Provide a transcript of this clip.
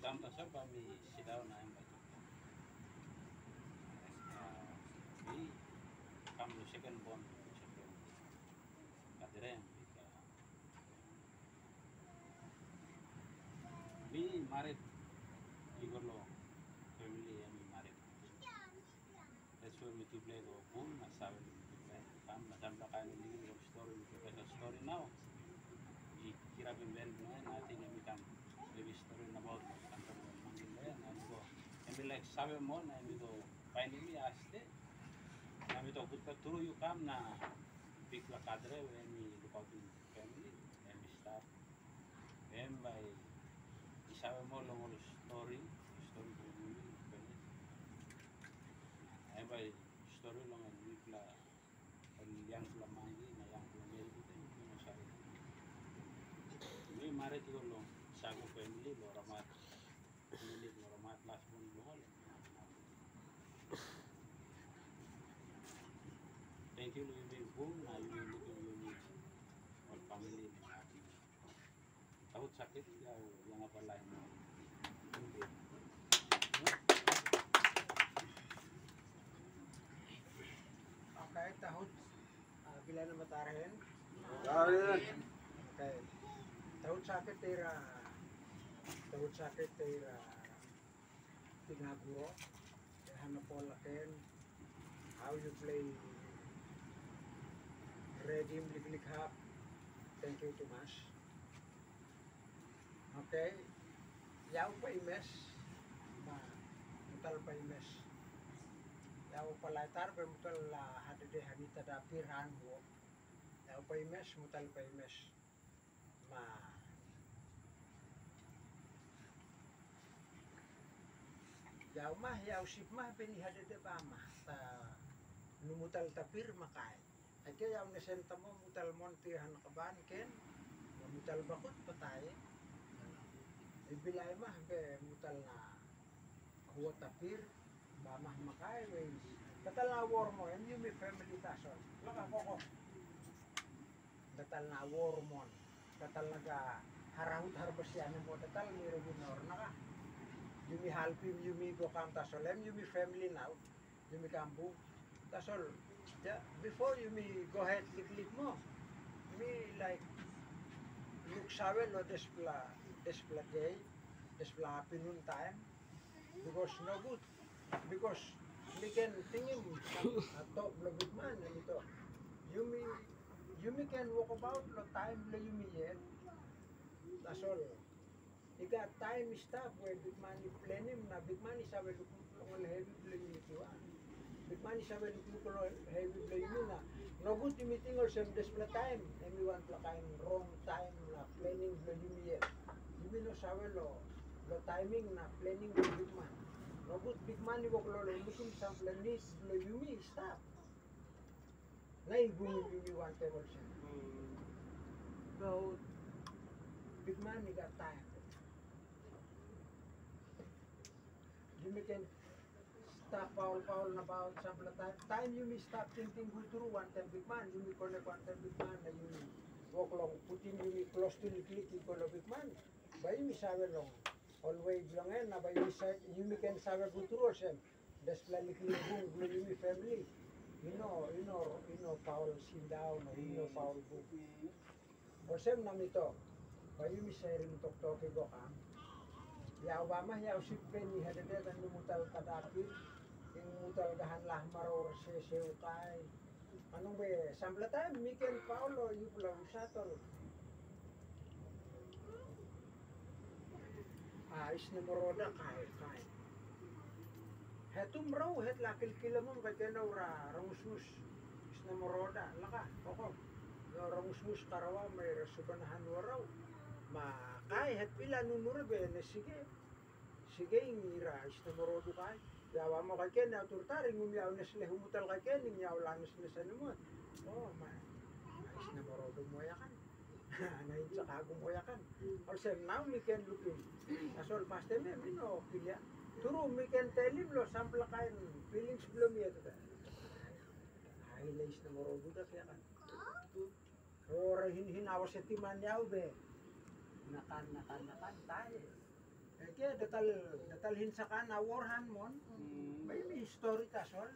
come to shop, kami sit down na yung baju. We come to second bond, second. Kadire, we married, Igorlo family and we married. That's where we keep play the boom, na sabi we play. Come, na kain ng story, we play the story now. Kira pemben na natin yung become maybe story about kantor mangin na yan go and be like sabi mo na ito finally aste na ito put through you come na big la kadre when we look out in family and we start and by isabi mo long story ko really and by story long and we la yang la mangi na yang la meri ito yung sabi we married to long sago family lo ramat last one lo thank you Louis boom na yung all family takot sakit yang apa lain okay tahod bila na matarahin okay tahod sakit tira tinaguro hanapola how you play redim likhap thank you too much okay yaw pa imes mutal pa imes yaw pala tar pe mutal la hadde hanita da pirhan ho yaw pa imes mutal pa imes ma yaw mah yaw sip mah beni hadde ba mah ta numutal tapir makai ay kaya ang nesenta mo mutal monti han kaban ken mutal bakot patay ibilay mah be mutal na huwa tapir ba mah makai we katal na war mo and you me family tason laka koko katal na war mo katal naga harahut harbasyan mo katal ni rebunor naka yumi halpim yumi go kam tasolem yumi family now yumi kambu tasol yeah, before you me go ahead lik mo me like look sawe lo despla day despla afternoon time because no good because we can tingin atop lo good man ito you me can walk about lo time lo you me yet that's all ika time stop where big man you plan him na big man is awe lo heavy lo you me big man is awe lo heavy lo you na no good you meeting or some despla time and we want la kind wrong time na planning lo you me yet you me no sawe lo timing na planning lo big man no good big man you walk lo looking some planis lo you me stop na ibung you me want table so big man you got time you me can stop Paul about some time you me stop thinking go through one time big man you me connect one time big man na you me walk long putting you me close to the click ko lo big man ba you me sawe long always long na ba you me can sawe go through sem display likli boom you me family you know Paul sit down or you know Paul book or sem na mito ba you me sharing talk go ka yaw ba mah yaw sipen ni hadade kan mutal kadapir ing mutal gahan lah maror seseu kai anong be sample time Mikel Paulo you pulang usatol is na moroda kai hetum raw het lakil kilamon kay kenaw ra rangus is na moroda laka koko no rangus karawa may resubanahan waraw ma kai het pila nunure be ne sige ngira is na morodo kai yawa mo kay ken na turtaring umyaw na sila humutal kay ken yaw lanos na sa numot ma is na morodo mo yakan anayin sa kagong mo yakan also now we can look in asol paste me no pilya turu we can tell him lo sampla kain feelings belum ya tuh highlights na morodo da kaya kan or hin awas sa timan yaw be nakan tayo Eke datal hinsakan awarhan mon. May history tasol.